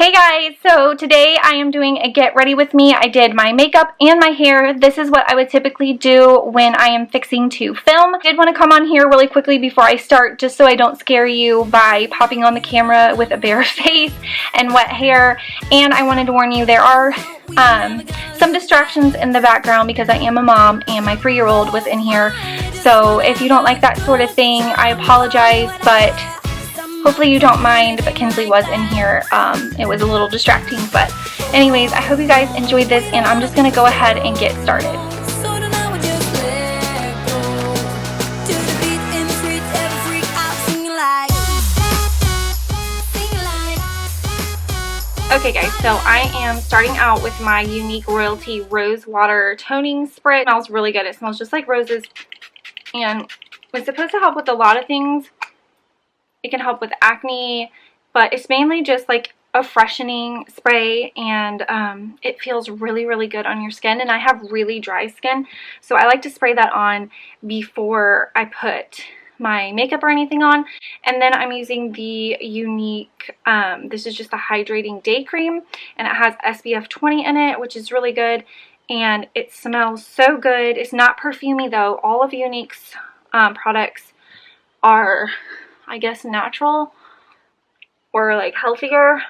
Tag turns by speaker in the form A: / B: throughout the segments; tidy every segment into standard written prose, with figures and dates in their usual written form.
A: Hey guys, so today I am doing a get ready with me. I did my makeup and my hair. This is what I would typically do when I am fixing to film. I did want to come on here really quickly before I start just so I don't scare you by popping on the camera with a bare face and wet hair. And I wanted to warn you, there are some distractions in the background because I am a mom and my 3-year-old was in here. So if you don't like that sort of thing, I apologize, but hopefully you don't mind. But Kinsley was in here. It was a little distracting, but anyways, I hope you guys enjoyed this, and I'm just gonna go ahead and get started. Okay guys, so I am starting out with my Younique Royalty Rose Water Toning Sprit. It smells really good. It smells just like roses, and it's supposed to help with a lot of things. It can help with acne, but it's mainly just like a freshening spray, and it feels really, really good on your skin. And I have really dry skin, so I like to spray that on before I put my makeup or anything on. And then I'm using the Younique, this is just a hydrating day cream, and it has SPF 20 in it, which is really good, and it smells so good. It's not perfumey though. All of Younique's products are, I guess, natural or like healthier,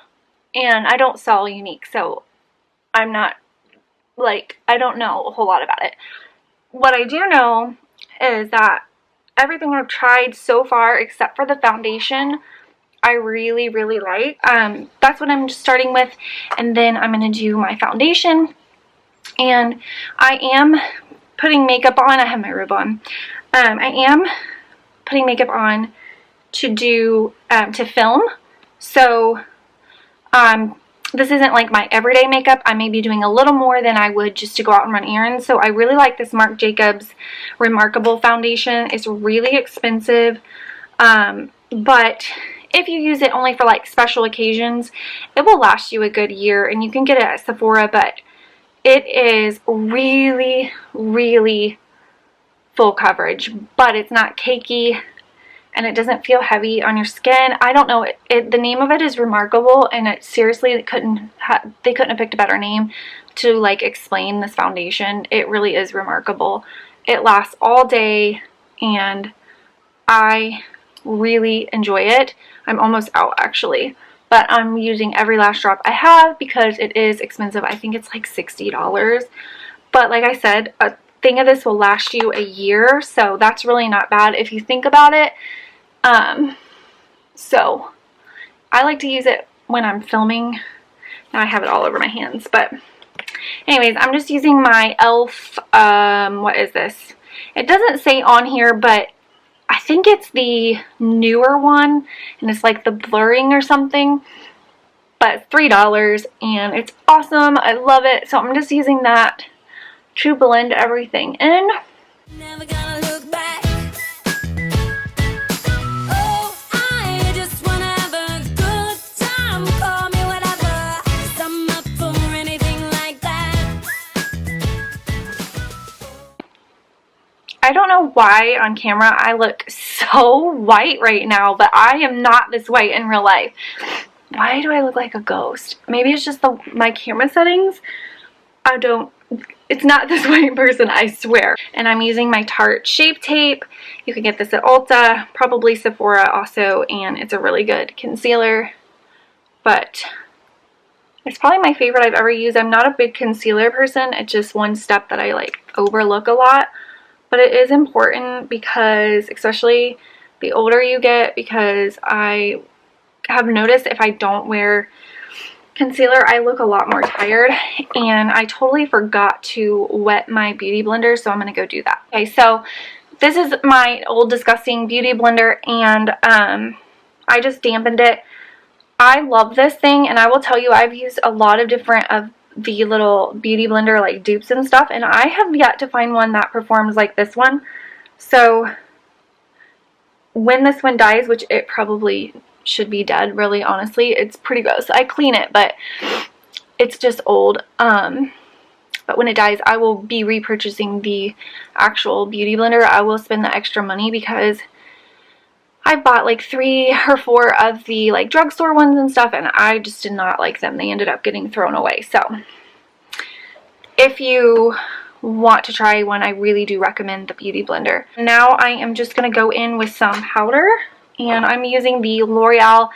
A: and I don't sell Younique, so I'm not like, I don't know a whole lot about it. What I do know is that everything I've tried so far except for the foundation I really, really like. That's what I'm just starting with, and then I'm going to do my foundation. And I am putting makeup on. I have my rib on. I am putting makeup on to do to film. So this isn't like my everyday makeup. I may be doing a little more than I would just to go out and run errands. So I really like this Marc Jacobs Remarkable foundation. It's really expensive, but if you use it only for like special occasions, it will last you a good year, and you can get it at Sephora. But it is really, really full coverage, but it's not cakey, and it doesn't feel heavy on your skin. I don't know, the name of it is Remarkable, and it seriously, they couldn't have picked a better name to like explain this foundation. It really is remarkable. It lasts all day, and I really enjoy it. I'm almost out actually, but I'm using every last drop I have because it is expensive. I think it's like $60, but like I said, a thing of this will last you a year, so that's really not bad if you think about it. So I like to use it when I'm filming. Now I have it all over my hands, but anyways, I'm just using my e.l.f. What is this? It doesn't say on here, but I think it's the newer one, and it's like the blurring or something, but it's $3 and it's awesome. I love it. So I'm just using that to blend everything in. Never gonna look back. Oh, I just wanna have a good time. Call me whatever, 'cause I'm up for anything like that. I don't know why on camera I look so white right now, but I am not this white in real life. Why do I look like a ghost? Maybe it's just my camera settings. It's not this white person, I swear. And I'm using my Tarte Shape Tape. You can get this at Ulta, probably Sephora also, and it's a really good concealer. But it's probably my favorite I've ever used. I'm not a big concealer person. It's just one step that I like overlook a lot. But it is important because, especially the older you get, because I have noticed if I don't wear concealer, I look a lot more tired, and I totally forgot to wet my beauty blender, so I'm gonna go do that. Okay, so this is my old disgusting beauty blender, and I just dampened it. I love this thing, and I will tell you, I've used a lot of different of the little beauty blender like dupes and stuff, and I have yet to find one that performs like this one. So when this one dies, which it probably should be dead, really, honestly, it's pretty gross. I clean it, but it's just old. But when it dies, I will be repurchasing the actual beauty blender. I will spend the extra money because I bought like 3 or 4 of the like drugstore ones and stuff, and I just did not like them. They ended up getting thrown away. So if you want to try one, I really do recommend the Beauty Blender. Now I am just going to go in with some powder, and I'm using the L'Oreal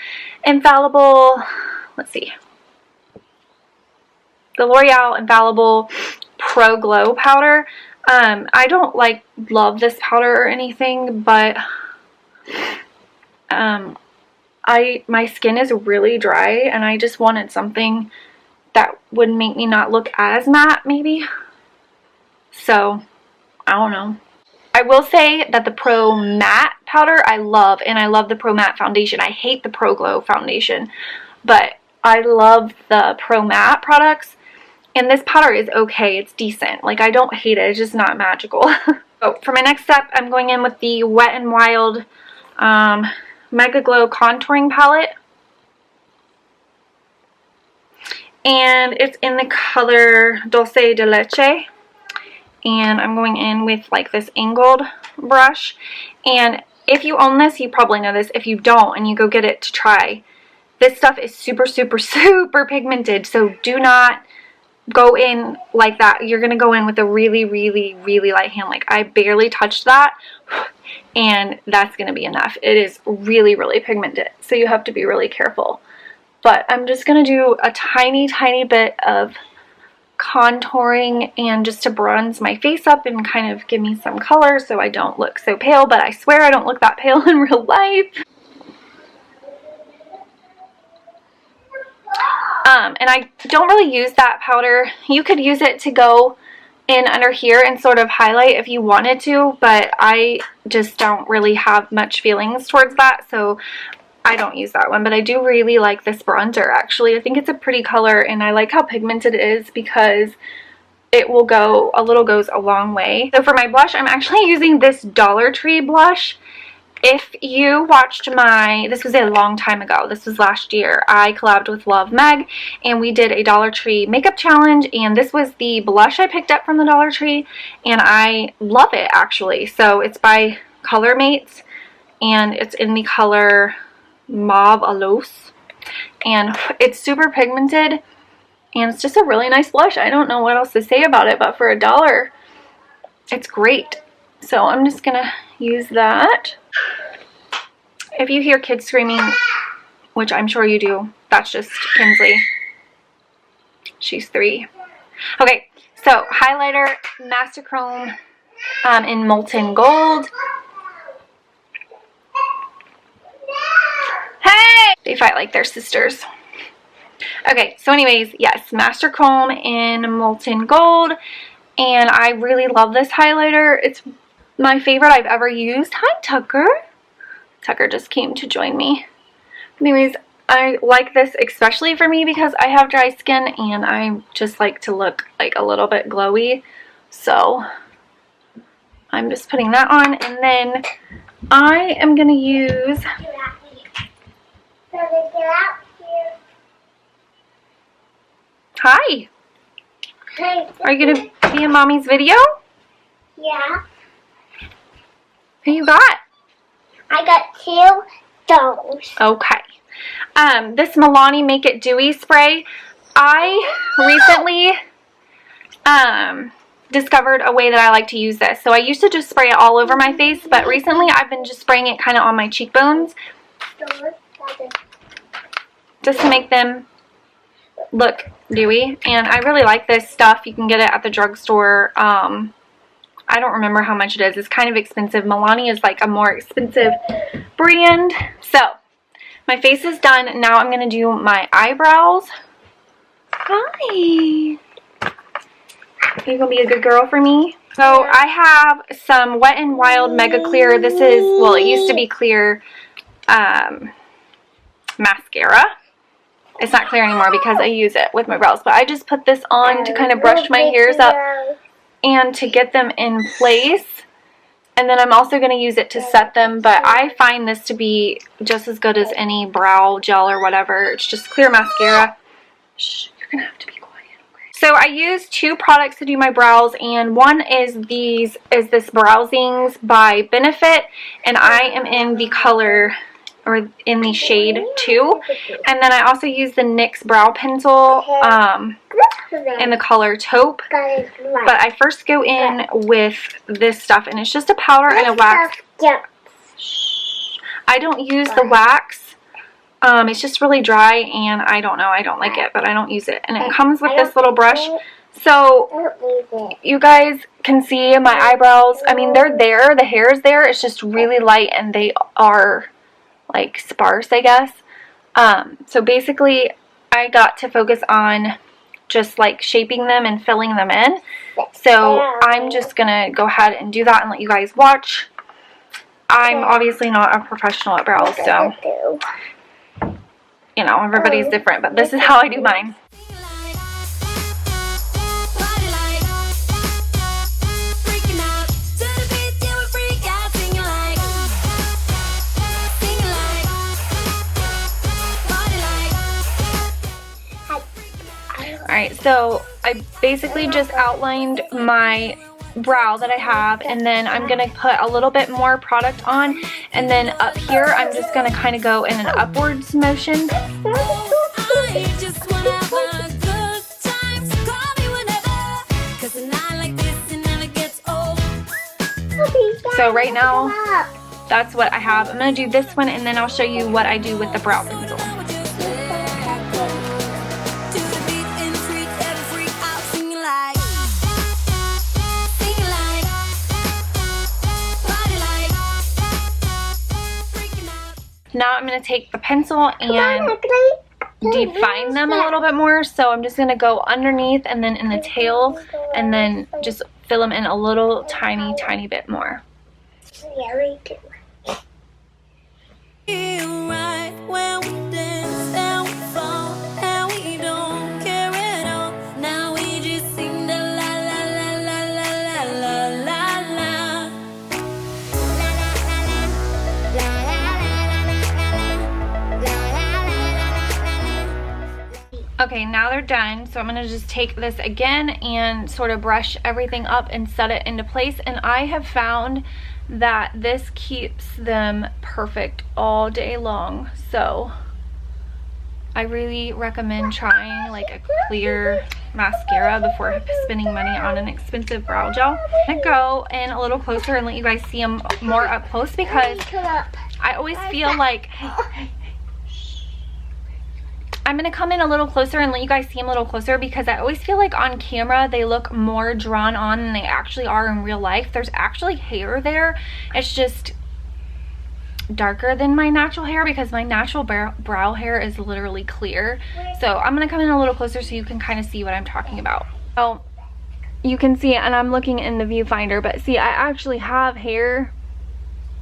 A: Infallible, let's see, the L'Oreal Infallible Pro Glow powder. I don't like love this powder or anything, but my skin is really dry, and I just wanted something that would make me not look as matte, maybe. So, I don't know. I will say that the Pro Matte powder I love, and I love the Pro Matte foundation. I hate the Pro Glow foundation, but I love the Pro Matte products, and this powder is okay. It's decent. Like, I don't hate it. It's just not magical. So, for my next step, I'm going in with the Wet n Wild Mega Glow Contouring Palette. And it's in the color Dulce de Leche. And I'm going in with like this angled brush. And if you own this, you probably know this. If you don't and you go get it to try, this stuff is super, super, super pigmented. So do not go in like that. You're going to go in with a really, really, really light hand. Like, I barely touched that, and that's going to be enough. It is really, really pigmented, so you have to be really careful. But I'm just going to do a tiny, tiny bit of contouring, and just to bronze my face up and kind of give me some color so I don't look so pale. But I swear I don't look that pale in real life. And I don't really use that powder. You could use it to go in under here and sort of highlight if you wanted to, but I just don't really have much feelings towards that, so I don't use that one. But I do really like this bronzer, actually. I think it's a pretty color, and I like how pigmented it is because it will go, a little goes a long way. So for my blush, I'm actually using this Dollar Tree blush. If you watched this was a long time ago, this was last year, I collabed with Love Meg, and we did a Dollar Tree makeup challenge, and this was the blush I picked up from the Dollar Tree, and I love it, actually. So it's by Color Mates, and it's in the color Mauve Aloes, and it's super pigmented, and it's just a really nice blush. I don't know what else to say about it, but for $1, it's great. So I'm just gonna use that. If you hear kids screaming, which I'm sure you do, that's just Kinsley. She's 3. Okay, so highlighter, Master Chrome in Molten Gold. Hey! They fight like they're sisters. Okay, so anyways, yes, Master Chrome in Molten Gold. And I really love this highlighter. It's my favorite I've ever used. Hi, Tucker. Tucker just came to join me. Anyways, I like this especially for me because I have dry skin and I just like to look like a little bit glowy. So I'm just putting that on, and then I am going to use... Hi.
B: Hi.
A: Are you going to be in Mommy's video?
B: Yeah.
A: Who you got?
B: I got 2 dolls.
A: Okay. This Milani Make It Dewy Spray. I recently discovered a way that I like to use this. So I used to just spray it all over my face, but recently I've been just spraying it kind of on my cheekbones, just to make them look dewy. And I really like this stuff. You can get it at the drugstore. I don't remember how much it is. It's kind of expensive. Milani is like a more expensive brand. So my face is done. Now I'm going to do my eyebrows. Hi. Are you going to be a good girl for me? So I have some Wet n Wild Mega Clear. This is, well, it used to be clear mascara. It's not clear anymore because I use it with my brows. But I just put this on to kind of brush my hairs up and to get them in place. And then I'm also going to use it to set them. But I find this to be just as good as any brow gel or whatever. It's just clear mascara. Shh, you're going to have to be quiet. Okay. So I use 2 products to do my brows, and one is this Browsings by Benefit, and I am in the color, or in the shade 2. And then I also use the NYX brow pencil in the color Taupe. But I first go in with this stuff, and it's just a powder and a wax. I don't use the wax. It's just really dry, and I don't know, I don't like it, but I don't use it. And it comes with this little brush. So you guys can see my eyebrows. I mean, they're there, the hair is there, it's just really light, and they are like sparse, I guess. So basically I got to focus on just like shaping them and filling them in. So I'm just gonna go ahead and do that and let you guys watch. I'm obviously not a professional at brows, so you know, everybody's different, but this is how I do mine. Alright, so I basically just outlined my brow that I have, and then I'm going to put a little bit more product on, and then up here I'm just going to kind of go in an upwards motion. So right now, that's what I have. I'm going to do this one, and then I'll show you what I do with the brow pencil. Now I'm going to take the pencil and define them a little bit more. So I'm just going to go underneath and then in the tail, and then just fill them in a little tiny bit more.
B: Yeah, we do.
A: Okay, now they're done, so I'm going to just take this again and sort of brush everything up and set it into place. And I have found that this keeps them perfect all day long, so I really recommend trying like a clear mascara before spending money on an expensive brow gel. I'm going to go in a little closer and let you guys see them more up close, because I always feel like... I'm going to come in a little closer and let you guys see them a little closer, because I always feel like on camera they look more drawn on than they actually are in real life. There's actually hair there. It's just darker than my natural hair, because my natural brow hair is literally clear. So I'm going to come in a little closer so you can kind of see what I'm talking about. Oh, you can see, and I'm looking in the viewfinder, but see, I actually have hair.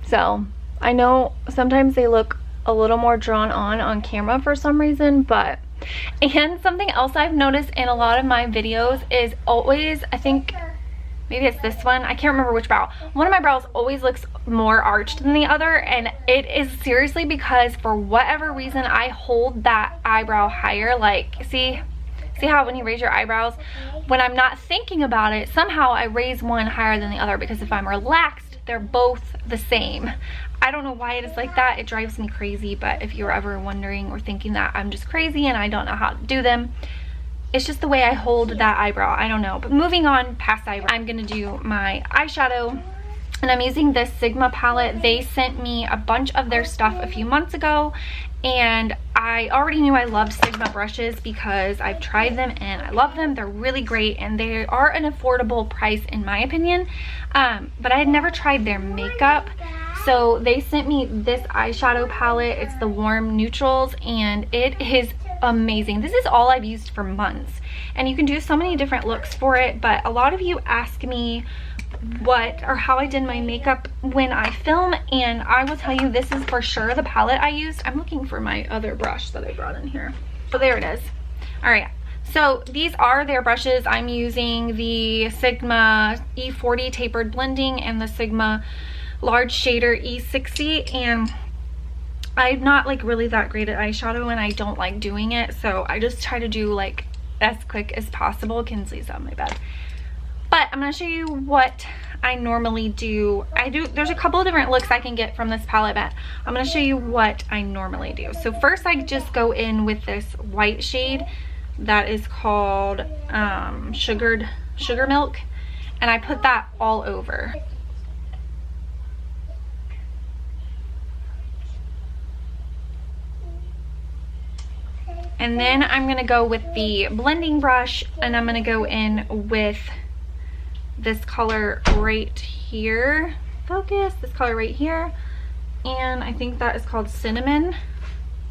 A: So I know sometimes they look a little more drawn on camera for some reason, but... And something else I've noticed in a lot of my videos is always, I think maybe it's this one, I can't remember which brow, one of my brows always looks more arched than the other, and it is seriously because for whatever reason I hold that eyebrow higher. Like, see how when you raise your eyebrows, when I'm not thinking about it, somehow I raise one higher than the other, because if I'm relaxed, they're both the same. I don't know why it is like that. It drives me crazy, but if you're ever wondering or thinking that I'm just crazy and I don't know how to do them, it's just the way I hold that eyebrow. I don't know. But moving on past eyebrow, I'm going to do my eyeshadow. And I'm using this Sigma palette. They sent me a bunch of their stuff a few months ago, and I already knew I loved Sigma brushes because I've tried them and I love them. They're really great, and they are an affordable price in my opinion. But I had never tried their makeup. So they sent me this eyeshadow palette. It's the warm neutrals, and it is amazing. This is all I've used for months, and you can do so many different looks for it. But a lot of you ask me what or how I did my makeup when I film, and I will tell you this is for sure the palette I used. I'm looking for my other brush that I brought in here. So there it is. All right, so these are their brushes. I'm using the Sigma E40 tapered blending and the Sigma large shader E60, and I'm not like really that great at eyeshadow, and I don't like doing it, so I just try to do like as quick as possible. Kinsley's on my bed. But I'm going to show you what I normally do. There's a couple of different looks I can get from this palette, but I'm going to show you what I normally do. So first I just go in with this white shade that is called Sugar Milk, and I put that all over. And then I'm going to go with the blending brush, and I'm going to go in with this color right here. Focus, this color right here. And I think that is called Cinnamon.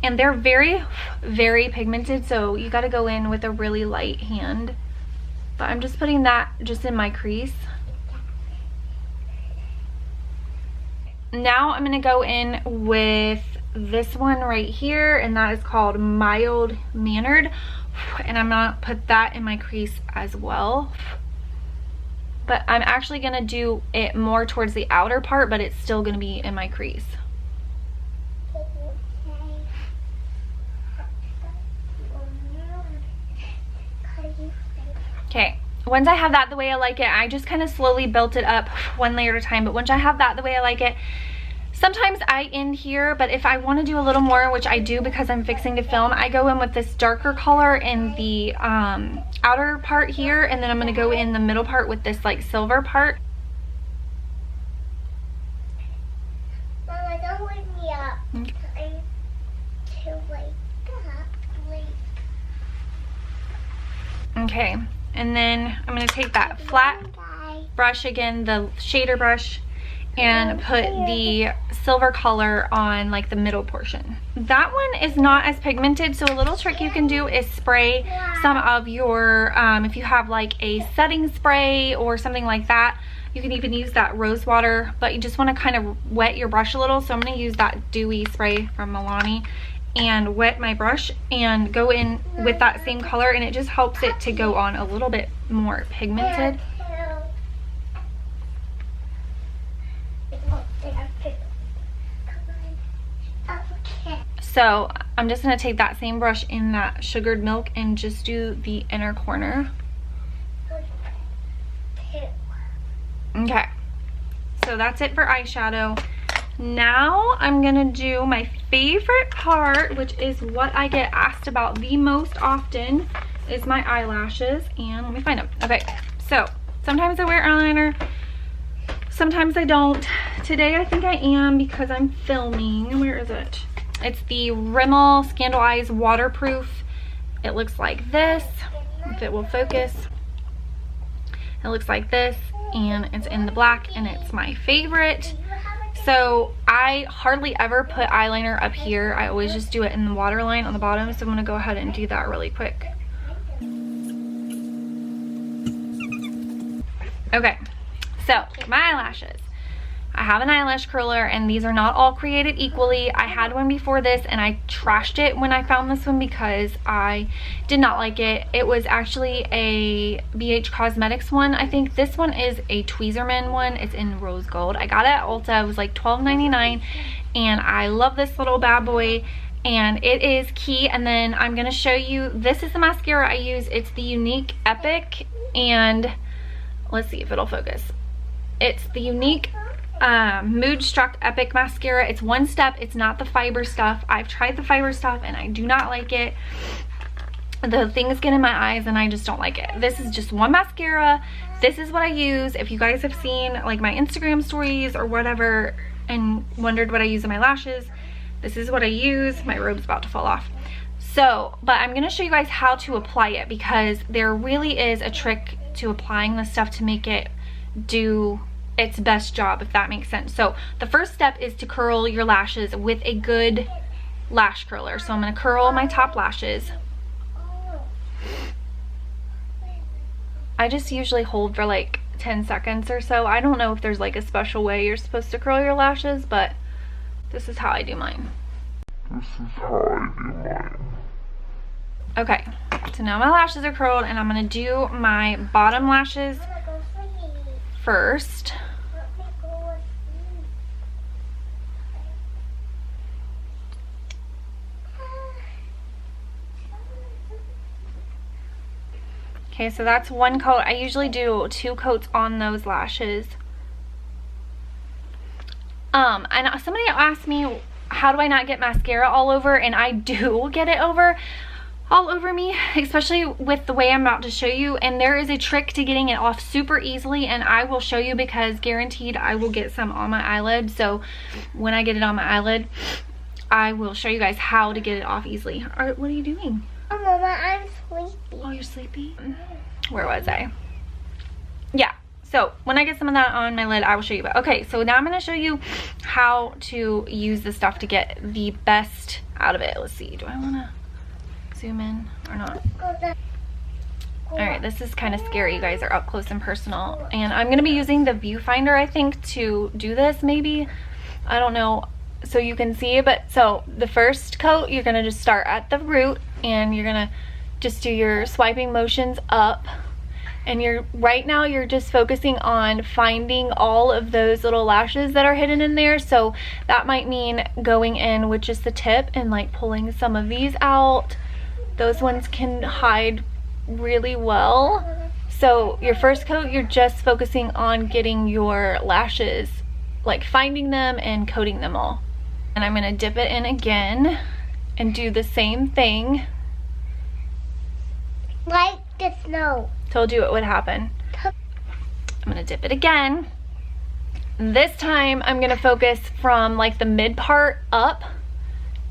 A: And they're very, very pigmented, so you got to go in with a really light hand. But I'm just putting that just in my crease. Now I'm going to go in with this one right here, and that is called Mild Mannered, and I'm gonna put that in my crease as well. But I'm actually gonna do it more towards the outer part, but it's still gonna be in my crease. Okay, once I have that the way I like it, I just kind of slowly built it up one layer at a time, but once I have that the way I like it, sometimes I end here, but if I want to do a little more, which I do because I'm fixing to film, I go in with this darker color in the outer part here, and then I'm going to go in the middle part with this like silver part.
B: Mama, don't wake me up. Okay. I'm to wake up.
A: Okay, and then I'm going to take that flat brush again, the shader brush, and put the silver color on like the middle portion. That one is not as pigmented, so a little trick you can do is spray some of your, if you have like a setting spray or something like that, you can even use that rose water, but you just want to kind of wet your brush a little. So I'm going to use that Dewey Spray from Milani and wet my brush and go in with that same color, and it just helps it to go on a little bit more pigmented. So I'm just going to take that same brush in that sugared milk and just do the inner corner. Okay, so that's it for eyeshadow. Now I'm going to do my favorite part, which is what I get asked about the most often, is my eyelashes. And let me find them. Okay, so sometimes I wear eyeliner, sometimes I don't. Today I think I am because I'm filming. Where is it? It's the Rimmel Scandal Eyes Waterproof. It looks like this, if it will focus. It looks like this, and it's in the black, and it's my favorite. So I hardly ever put eyeliner up here. I always just do it in the waterline on the bottom. So I'm going to go ahead and do that really quick. Okay, so my eyelashes. I have an eyelash curler, and these are not all created equally. I had one before this, and I trashed it when I found this one because I did not like it. It was actually a BH Cosmetics one. I think this one is a Tweezerman one. It's in rose gold. I got it at Ulta. It was like $12.99, and I love this little bad boy, and it is key. And then I'm going to show you, this is the mascara I use. It's the Younique Epic, and let's see if it'll focus. It's the Younique Moodstruck Epic Mascara. It's one step. It's not the fiber stuff. I've tried the fiber stuff and I do not like it. The things get in my eyes and I just don't like it. This is just one mascara. This is what I use. If you guys have seen like my Instagram stories or whatever and wondered what I use in my lashes, this is what I use. My robe's about to fall off. So, but I'm going to show you guys how to apply it, because there really is a trick to applying this stuff to make it do its best job, if that makes sense. So the first step is to curl your lashes with a good lash curler. So I'm going to curl my top lashes. I just usually hold for like 10 seconds or so. I don't know if there's like a special way you're supposed to curl your lashes, but this is how I do mine. Okay, so now my lashes are curled, and I'm going to do my bottom lashes first. Okay, so that's one coat. I usually do 2 coats on those lashes. And somebody asked me, how do I not get mascara all over? And I do get it all over me, especially with the way I'm about to show you. And there is a trick to getting it off super easily, and I will show you because guaranteed I will get some on my eyelid. So when I get it on my eyelid, I will show you guys how to get it off easily. What are you doing?
B: Oh, Mama, I'm sleepy.
A: Oh, you're sleepy? Where was I? Yeah. So when I get some of that on my lid, I will show you. But okay, so now I'm going to show you how to use the stuff to get the best out of it. Let's see. Do I want to zoom in or not? All right, this is kind of scary. You guys are up close and personal. And I'm going to be using the viewfinder, I think, to do this maybe. I don't know. So you can see it. But so the first coat, you're going to just start at the root. And you're going to just do your swiping motions up. And right now you're just focusing on finding all of those little lashes that are hidden in there. So that might mean going in with just the tip and like pulling some of these out. Those ones can hide really well. So your first coat, you're just focusing on getting your lashes, like finding them and coating them all. And I'm gonna dip it in again and do the same thing.
B: Like the snow.
A: Told you it would happen. I'm gonna dip it again. This time I'm gonna focus from like the mid part up,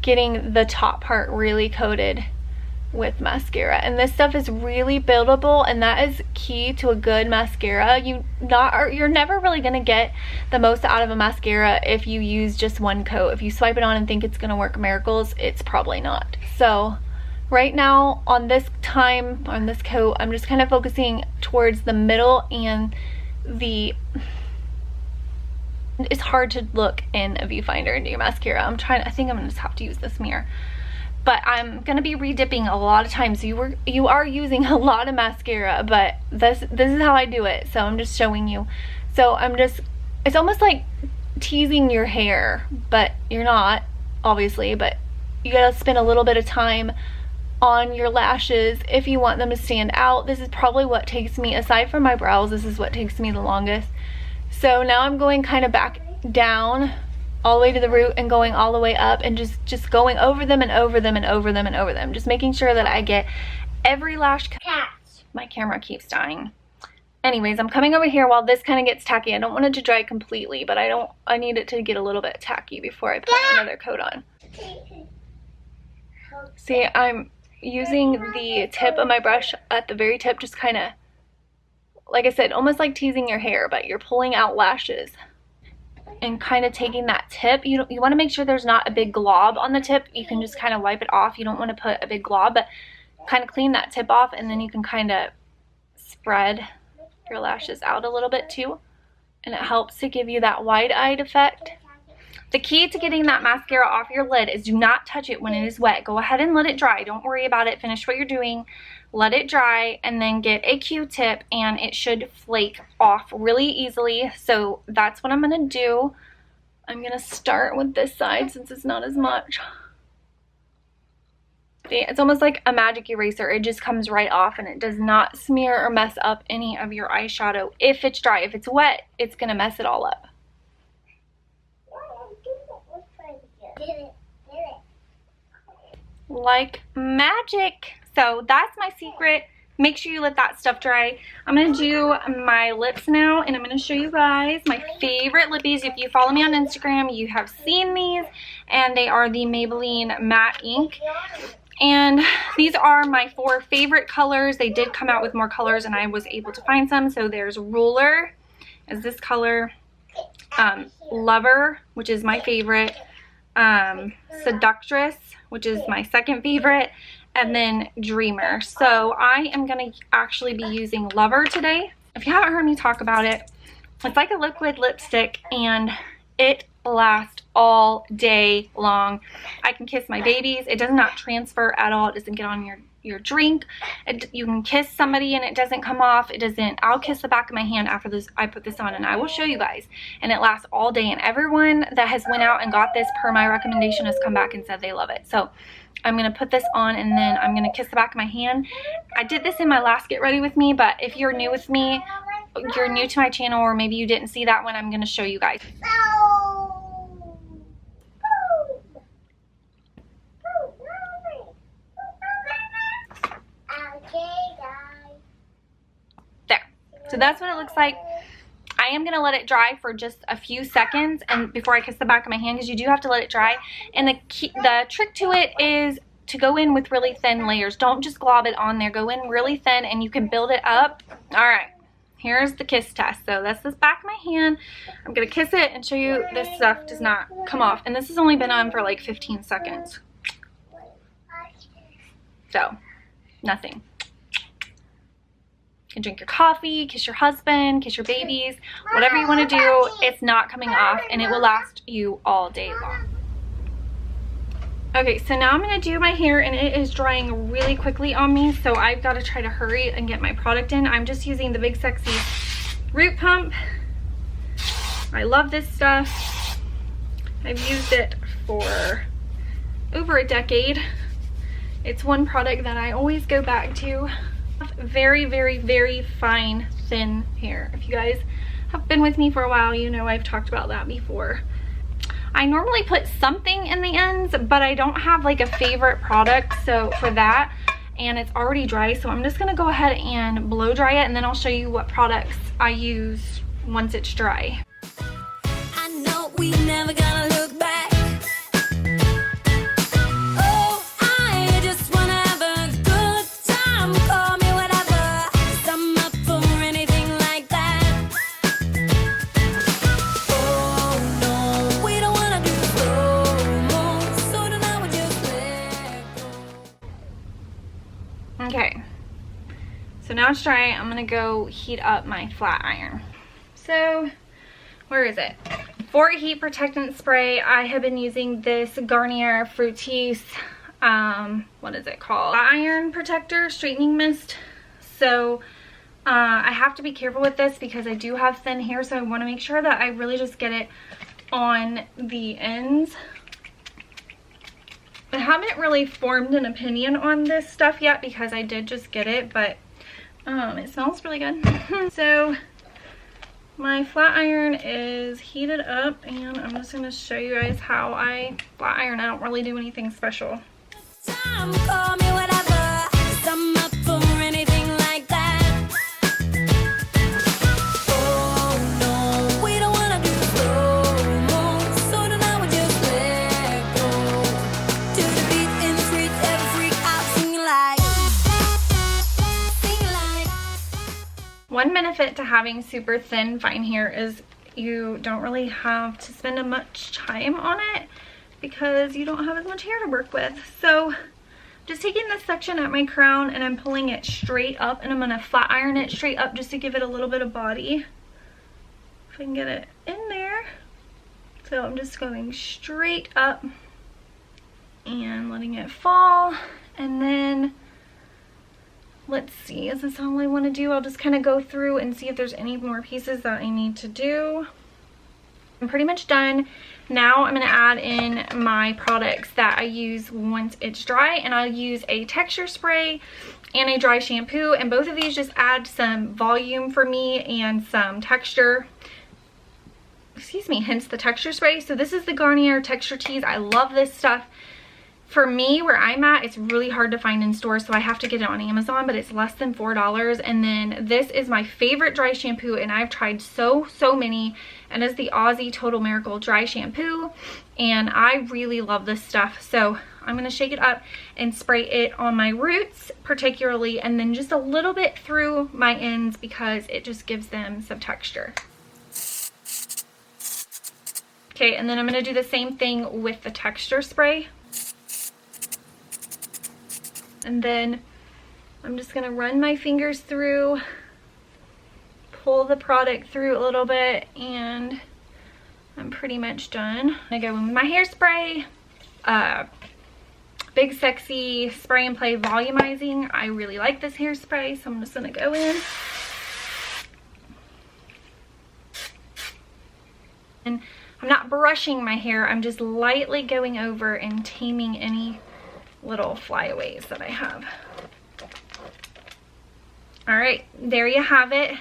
A: getting the top part really coated with mascara. And this stuff is really buildable, and that is key to a good mascara. You're never really gonna get the most out of a mascara if you use just one coat. If you swipe it on and think it's gonna work miracles, it's probably not. So right now on this coat, I'm just kind of focusing towards the middle and it's hard to look in a viewfinder and do your mascara. I think I'm gonna just have to use this mirror. But I'm gonna be re-dipping a lot of times. So you are using a lot of mascara, but this is how I do it. So I'm just showing you. So it's almost like teasing your hair, but you're not, obviously, but you gotta spend a little bit of time on your lashes if you want them to stand out. This is probably what takes me, aside from my brows, this is what takes me the longest. So now I'm going kind of back down all the way to the root and going all the way up and just going over them and over them and over them and over them. Just making sure that I get every lash. My camera keeps dying. Anyways, I'm coming over here while this kind of gets tacky. I don't want it to dry completely, but I need it to get a little bit tacky before I put another coat on. See, I'm using the tip of my brush at the very tip, just kind of, like I said, almost like teasing your hair, but you're pulling out lashes and kind of taking that tip. You want to make sure there's not a big glob on the tip. You can just kind of wipe it off. You don't want to put a big glob, but kind of clean that tip off, and then you can kind of spread your lashes out a little bit too, and it helps to give you that wide-eyed effect. The key to getting that mascara off your lid is do not touch it when it is wet. Go ahead and let it dry. Don't worry about it. Finish what you're doing. Let it dry, and then get a Q-tip, and it should flake off really easily. So that's what I'm going to do. I'm going to start with this side since it's not as much. See, it's almost like a magic eraser. It just comes right off, and it does not smear or mess up any of your eyeshadow if it's dry. If it's wet, it's going to mess it all up. Like magic. So that's my secret. Make sure you let that stuff dry. I'm going to do my lips now, and I'm going to show you guys my favorite lippies. If you follow me on Instagram, you have seen these, and they are the Maybelline Matte Ink. And these are my 4 favorite colors. They did come out with more colors, and I was able to find some. So there's Ruler, is this color, Lover, which is my favorite, Seductress, which is my second favorite, and then Dreamer. So I am going to actually be using Lover today. If you haven't heard me talk about it, it's like a liquid lipstick, and it lasts all day long. I can kiss my babies. It does not transfer at all. It doesn't get on your your drink. You can kiss somebody and it doesn't come off. It doesn't. I'll kiss the back of my hand after this. I put this on, and I will show you guys. And it lasts all day. And everyone that has went out and got this per my recommendation has come back and said they love it. So I'm gonna put this on, and then I'm gonna kiss the back of my hand. I did this in my last Get Ready With Me, but if you're new with me, you're new to my channel, or maybe you didn't see that one, I'm gonna show you guys. So that's what it looks like. I am going to let it dry for just a few seconds and before I kiss the back of my hand, because you do have to let it dry. And the trick to it is to go in with really thin layers. Don't just glob it on there. Go in really thin and you can build it up. All right, here's the kiss test. So that's this back of my hand. I'm going to kiss it and show you this stuff does not come off. And this has only been on for like 15 seconds. So, nothing. You can drink your coffee, kiss your husband, kiss your babies, whatever you want to do, it's not coming off and it will last you all day long. Okay, so now I'm going to do my hair and it is drying really quickly on me, so I've got to try to hurry and get my product in. I'm just using the Big Sexy Root Pump. I love this stuff. I've used it for over a decade. It's one product that I always go back to. Very, very, very fine, thin hair. If you guys have been with me for a while, you know I've talked about that before. I normally put something in the ends, but I don't have like a favorite product so for that, and it's already dry, so I'm just gonna go ahead and blow dry it, and then I'll show you what products I use once it's dry.
C: I know we never gonna look back.
A: Okay, so now it's dry. I'm gonna go heat up my flat iron. So, where is it? For heat protectant spray, I have been using this Garnier Fructis, what is it called? Iron Protector Straightening Mist. So, I have to be careful with this because I do have thin hair, so I want to make sure that I really just get it on the ends. I haven't really formed an opinion on this stuff yet because I did just get it, but it smells really good. So my flat iron is heated up, and I'm just going to show you guys how I flat iron. I don't really do anything special.
C: Call me whatever, I'm up for anything like that. Oh no, we don't wanna do slow mo, so tonight we just let go. To the beat in the streets, every freak out, sing like.
A: 1 benefit to having super thin fine hair is you don't really have to spend much time on it because you don't have as much hair to work with. So just taking this section at my crown and I'm pulling it straight up, and I'm going to flat iron it straight up just to give it a little bit of body. If I can get it in there. So I'm just going straight up and letting it fall, and then let's see, is this all I want to do? I'll just kind of go through and see if there's any more pieces that I need to do. I'm pretty much done. Now I'm going to add in my products that I use once it's dry, and I'll use a texture spray and a dry shampoo, and both of these just add some volume for me and some texture. Excuse me, hence the texture spray. So this is the Garnier Texture Tease. I love this stuff. For me, where I'm at, it's really hard to find in stores, so I have to get it on Amazon, but it's less than $4. And then this is my favorite dry shampoo, and I've tried so many, and it's the Aussie Total Miracle Dry Shampoo, and I really love this stuff. So I'm going to shake it up and spray it on my roots particularly, and then just a little bit through my ends because it just gives them some texture. Okay, and then I'm going to do the same thing with the texture spray. And then I'm just going to run my fingers through, pull the product through a little bit, and I'm pretty much done. I'm going to go in with my hairspray, Big Sexy Spray and Play Volumizing. I really like this hairspray, so I'm just gonna go in. And I'm not brushing my hair, I'm just lightly going over and taming any little flyaways that I have. All right, there you have it.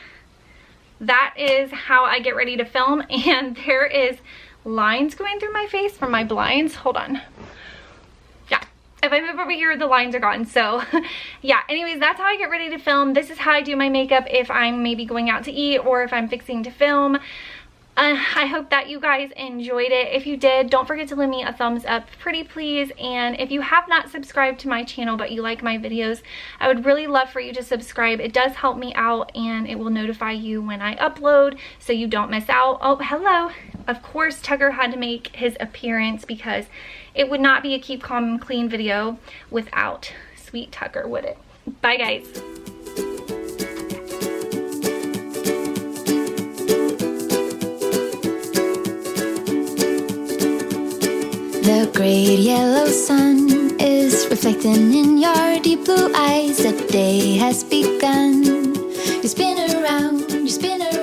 A: That is how I get ready to film, and there is lines going through my face from my blinds. Hold on. Yeah, if I move over here, the lines are gone. So yeah, anyways, that's how I get ready to film. This is how I do my makeup if I'm maybe going out to eat or if I'm fixing to film. I hope that you guys enjoyed it. If you did, don't forget to leave me a thumbs up, pretty please. And if you have not subscribed to my channel but you like my videos, I would really love for you to subscribe. It does help me out, and it will notify you when I upload so you don't miss out. Oh, hello. Of course, Tucker had to make his appearance because it would not be a Keep Calm and Clean video without sweet Tucker, would it? Bye, guys.
C: The great yellow sun is reflecting in your deep blue eyes. The day has begun. You spin around, you spin around.